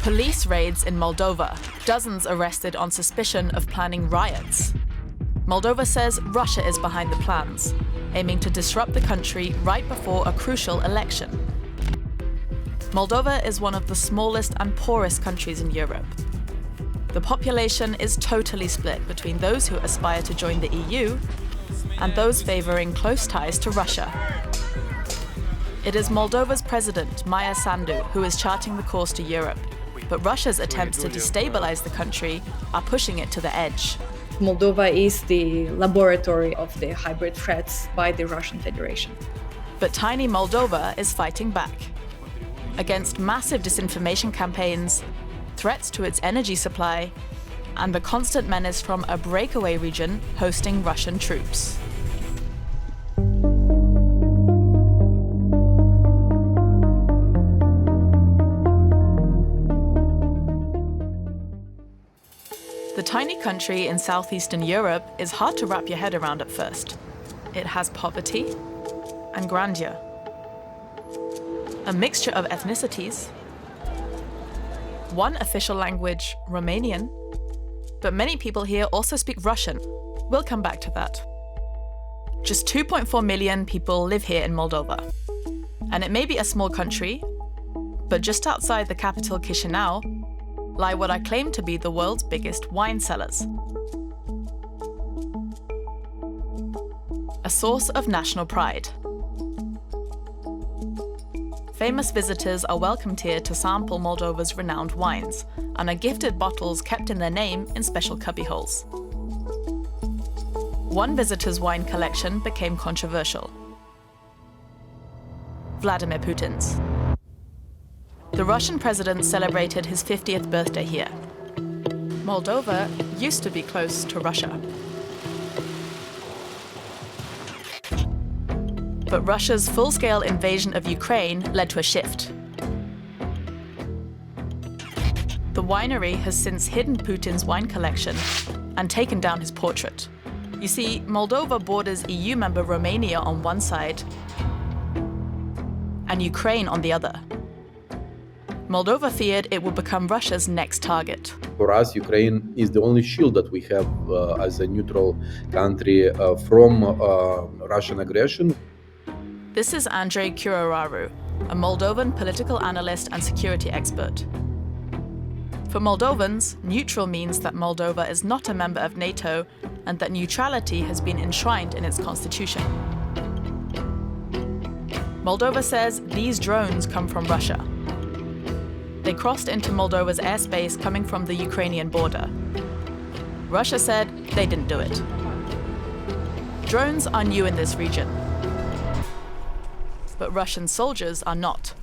Police raids in Moldova, dozens arrested on suspicion of planning riots. Moldova says Russia is behind the plans, aiming to disrupt the country right before a crucial election. Moldova is one of the smallest and poorest countries in Europe. The population is totally split between those who aspire to join the EU and those favoring close ties to Russia. It is Moldova's president, Maia Sandu, who is charting the course to Europe, but Russia's attempts to destabilize the country are pushing it to the edge. Moldova is the laboratory of the hybrid threats by the Russian Federation. But tiny Moldova is fighting back against massive disinformation campaigns, threats to its energy supply, and the constant menace from a breakaway region hosting Russian troops. The tiny country in southeastern Europe is hard to wrap your head around at first. It has poverty and grandeur, a mixture of ethnicities, one official language, Romanian, but many people here also speak Russian. We'll come back to that. Just 2.4 million people live here in Moldova. And it may be a small country, but just outside the capital Chisinau lie what are claimed to be the world's biggest wine cellars. A source of national pride. Famous visitors are welcomed here to sample Moldova's renowned wines and are gifted bottles kept in their name in special cubbyholes. One visitor's wine collection became controversial. Vladimir Putin's. The Russian president celebrated his 50th birthday here. Moldova used to be close to Russia. But Russia's full-scale invasion of Ukraine led to a shift. The winery has since hidden Putin's wine collection and taken down his portrait. You see, Moldova borders EU member Romania on one side and Ukraine on the other. Moldova feared it would become Russia's next target. For us, Ukraine is the only shield that we have as a neutral country from Russian aggression. This is Andrei Curararu, a Moldovan political analyst and security expert. For Moldovans, neutral means that Moldova is not a member of NATO and that neutrality has been enshrined in its constitution. Moldova says these drones come from Russia. They crossed into Moldova's airspace coming from the Ukrainian border. Russia said they didn't do it. Drones are new in this region, but Russian soldiers are not.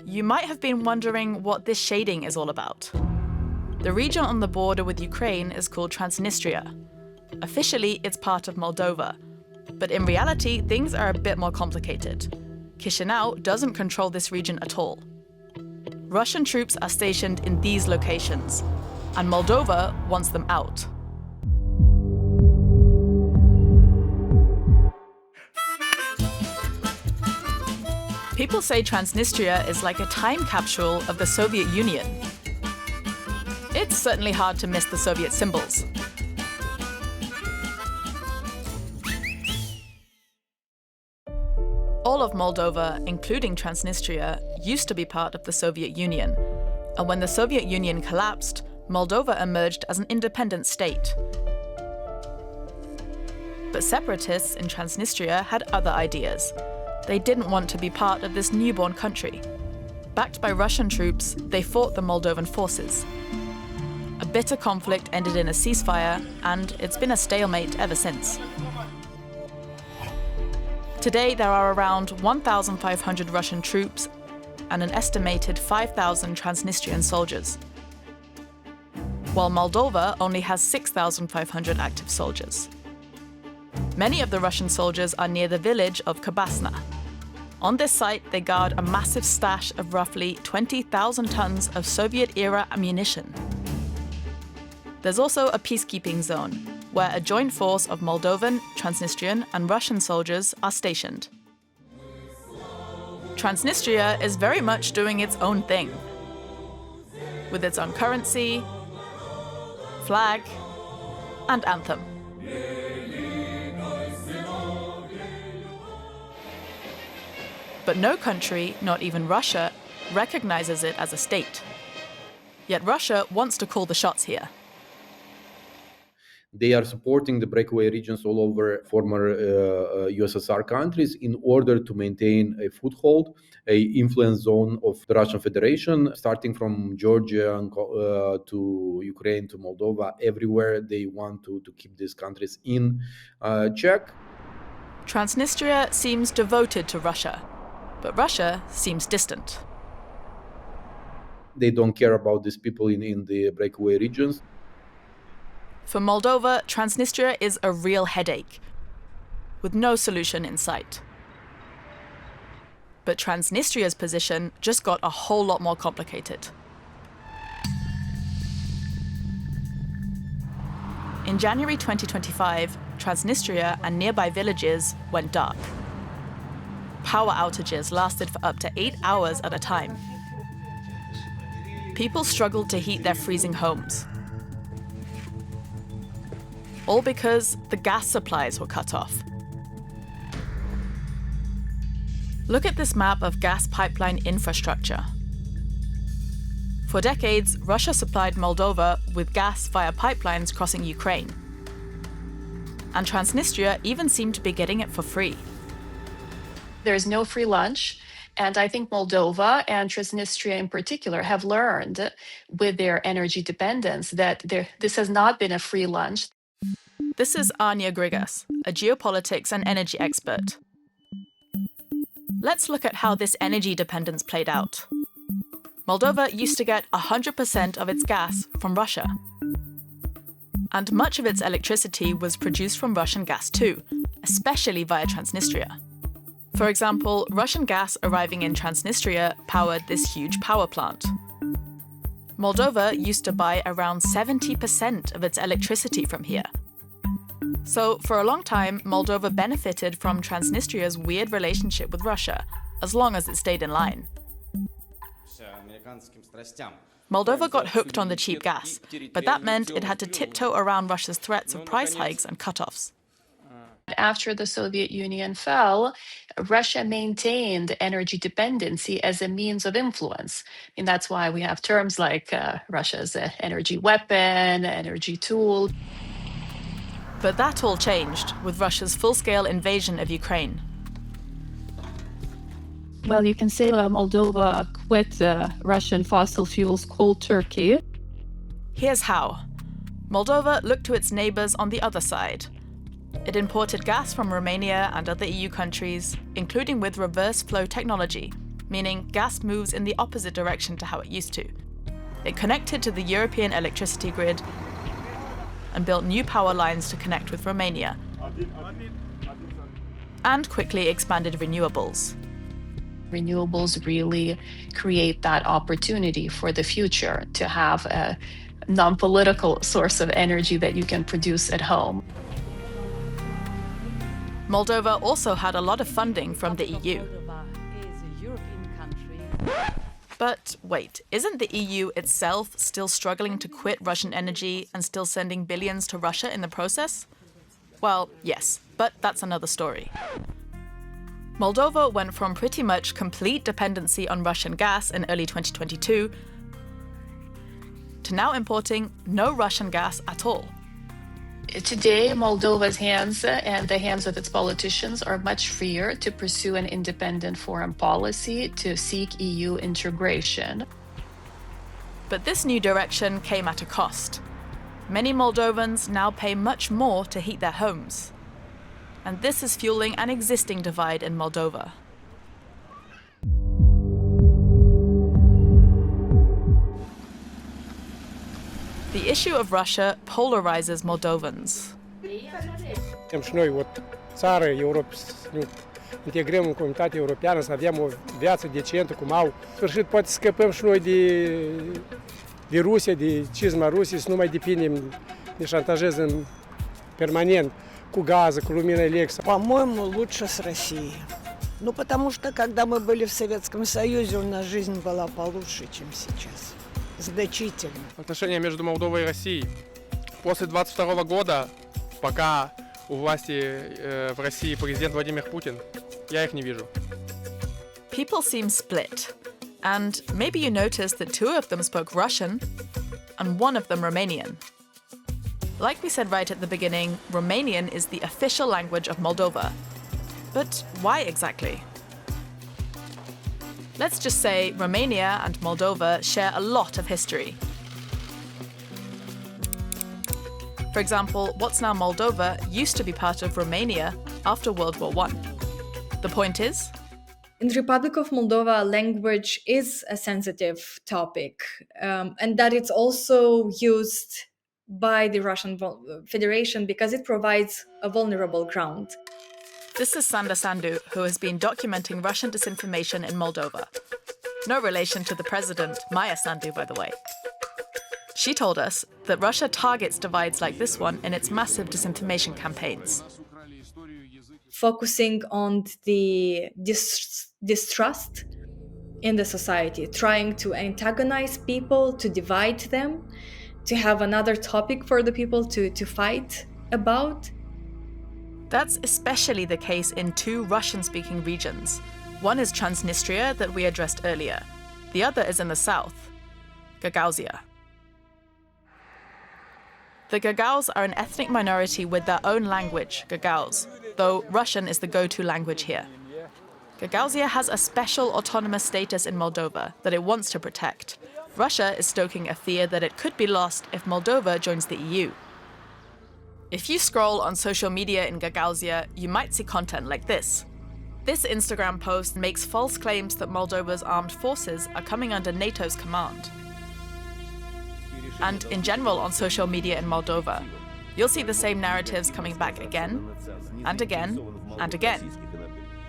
You might have been wondering what this shading is all about. The region on the border with Ukraine is called Transnistria. Officially, it's part of Moldova, but in reality, things are a bit more complicated. Chisinau doesn't control this region at all. Russian troops are stationed in these locations, and Moldova wants them out. People say Transnistria is like a time capsule of the Soviet Union. It's certainly hard to miss the Soviet symbols. All of Moldova, including Transnistria, used to be part of the Soviet Union. And when the Soviet Union collapsed, Moldova emerged as an independent state. But separatists in Transnistria had other ideas. They didn't want to be part of this newborn country. Backed by Russian troops, they fought the Moldovan forces. A bitter conflict ended in a ceasefire, and it's been a stalemate ever since. Today, there are around 1,500 Russian troops and an estimated 5,000 Transnistrian soldiers, while Moldova only has 6,500 active soldiers. Many of the Russian soldiers are near the village of Kabasna. On this site, they guard a massive stash of roughly 20,000 tons of Soviet-era ammunition. There's also a peacekeeping zone, where a joint force of Moldovan, Transnistrian, and Russian soldiers are stationed. Transnistria is very much doing its own thing, with its own currency, flag, and anthem. But no country, not even Russia, recognizes it as a state. Yet Russia wants to call the shots here. They are supporting the breakaway regions all over former USSR countries in order to maintain a foothold, a influence zone of the Russian Federation, starting from Georgia to Ukraine to Moldova. Everywhere they want to keep these countries in check. Transnistria seems devoted to Russia, but Russia seems distant. They don't care about these people in the breakaway regions. For Moldova, Transnistria is a real headache, with no solution in sight. But Transnistria's position just got a whole lot more complicated. In January 2025, Transnistria and nearby villages went dark. Power outages lasted for up to 8 hours at a time. People struggled to heat their freezing homes, all because the gas supplies were cut off. Look at this map of gas pipeline infrastructure. For decades, Russia supplied Moldova with gas via pipelines crossing Ukraine. And Transnistria even seemed to be getting it for free. There's no free lunch. And I think Moldova and Transnistria in particular have learned with their energy dependence that this has not been a free lunch. This is Anya Grigas, a geopolitics and energy expert. Let's look at how this energy dependence played out. Moldova used to get 100% of its gas from Russia. And much of its electricity was produced from Russian gas too, especially via Transnistria. For example, Russian gas arriving in Transnistria powered this huge power plant. Moldova used to buy around 70% of its electricity from here. So, for a long time, Moldova benefited from Transnistria's weird relationship with Russia, as long as it stayed in line. Moldova got hooked on the cheap gas, but that meant it had to tiptoe around Russia's threats of price hikes and cutoffs. After the Soviet Union fell, Russia maintained energy dependency as a means of influence. And that's why we have terms like Russia's energy weapon, energy tool. But that all changed with Russia's full-scale invasion of Ukraine. Well, you can say Moldova quit Russian fossil fuels cold turkey. Here's how. Moldova looked to its neighbors on the other side. It imported gas from Romania and other EU countries, including with reverse flow technology, meaning gas moves in the opposite direction to how it used to. It connected to the European electricity grid and built new power lines to connect with Romania, and quickly expanded renewables. Renewables really create that opportunity for the future to have a non-political source of energy that you can produce at home. Moldova also had a lot of funding from the EU. But wait, isn't the EU itself still struggling to quit Russian energy and still sending billions to Russia in the process? Well, yes, but that's another story. Moldova went from pretty much complete dependency on Russian gas in early 2022 to now importing no Russian gas at all. Today, Moldova's hands and the hands of its politicians are much freer to pursue an independent foreign policy, to seek EU integration. But this new direction came at a cost. Many Moldovans now pay much more to heat their homes. And this is fueling an existing divide in Moldova. The issue of Russia polarizes Moldovans. Și noi, o țară, Europa, să integrăm în comunitatea europeană, să avem o viață decentă cum au. În sfârșit, poate scăpăm și noi de Rusia, de cizma Rusiei, să nu mai depindem, ne șantajeze permanent cu gază, cu lumină electrică. По-моему, лучше с Россией. Ну, потому что, когда мы были в Советском Союзе, у нас жизнь была получше, чем сейчас. Значительно. Отношения между Молдовой и Россией. После 22 года, пока у власти в России президент Владимир Путин, я их не вижу. People seem split. And maybe you noticed that 2 of them spoke Russian and 1 of them Romanian. Like we said right at the beginning, Romanian is the official language of Moldova. But why exactly? Let's just say Romania and Moldova share a lot of history. For example, what's now Moldova used to be part of Romania after World War I. The point is, In the Republic of Moldova, language is a sensitive topic, and that it's also used by the Russian Federation because it provides a vulnerable ground. this is Sanda Sandu, who has been documenting Russian disinformation in Moldova. No relation to the president, Maya Sandu, by the way. She told us that Russia targets divides like this one in its massive disinformation campaigns. Focusing on the distrust in the society, trying to antagonize people, to divide them, to have another topic for the people to fight about. That's especially the case in 2 Russian-speaking regions. One is Transnistria that we addressed earlier. The other is in the south, Gagauzia. The Gagauz are an ethnic minority with their own language, Gagauz, though Russian is the go-to language here. Gagauzia has a special autonomous status in Moldova that it wants to protect. Russia is stoking a fear that it could be lost if Moldova joins the EU. If you scroll on social media in Gagauzia, you might see content like this. This Instagram post makes false claims that Moldova's armed forces are coming under NATO's command. And in general on social media in Moldova, you'll see the same narratives coming back again and again and again.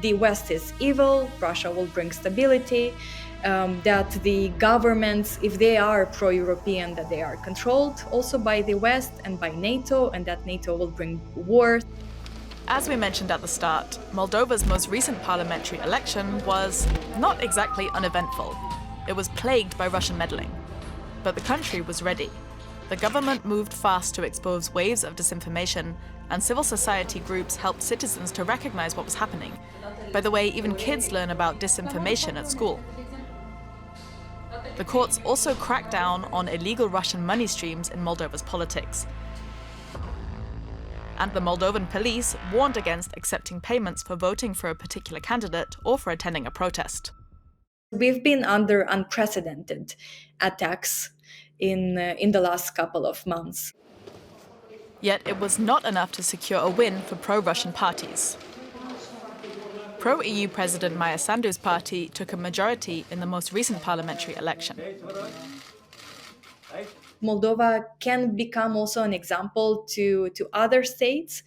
The West is evil, Russia will bring stability, that the governments, if they are pro-European, that they are controlled also by the West and by NATO, and that NATO will bring war. As we mentioned at the start, Moldova's most recent parliamentary election was not exactly uneventful. It was plagued by Russian meddling. But the country was ready. The government moved fast to expose waves of disinformation, and civil society groups helped citizens to recognize what was happening. By the way, even kids learn about disinformation at school. The courts also cracked down on illegal Russian money streams in Moldova's politics. And the Moldovan police warned against accepting payments for voting for a particular candidate or for attending a protest. We've been under unprecedented attacks in the last couple of months. Yet it was not enough to secure a win for pro-Russian parties. Pro-EU President Maya Sandu's party took a majority in the most recent parliamentary election. Moldova can become also an example to other states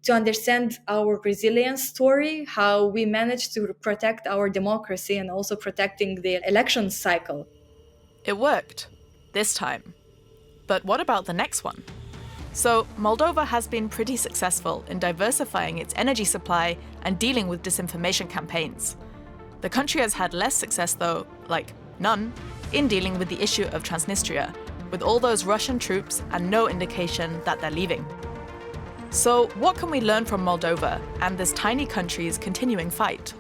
to understand our resilience story, how we managed to protect our democracy and also protecting the election cycle. It worked, this time. But what about the next one? So, Moldova has been pretty successful in diversifying its energy supply and dealing with disinformation campaigns. The country has had less success, though, like none, in dealing with the issue of Transnistria, with all those Russian troops and no indication that they're leaving. So, what can we learn from Moldova and this tiny country's continuing fight?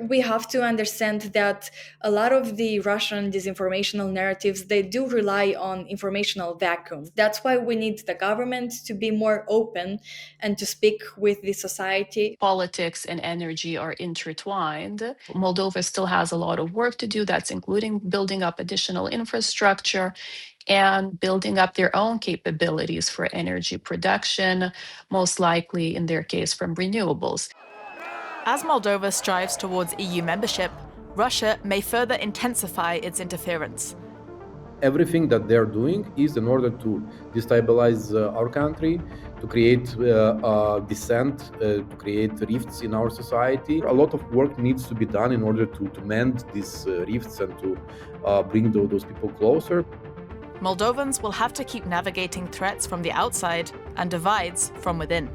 We have to understand that a lot of the Russian disinformational narratives, they do rely on informational vacuum. That's why we need the government to be more open and to speak with the society. Politics and energy are intertwined. Moldova still has a lot of work to do. That's including building up additional infrastructure and building up their own capabilities for energy production, most likely in their case from renewables. As Moldova strives towards EU membership, Russia may further intensify its interference. Everything that they're doing is in order to destabilize our country, to create dissent, to create rifts in our society. A lot of work needs to be done in order to mend these rifts and to bring those people closer. Moldovans will have to keep navigating threats from the outside and divides from within.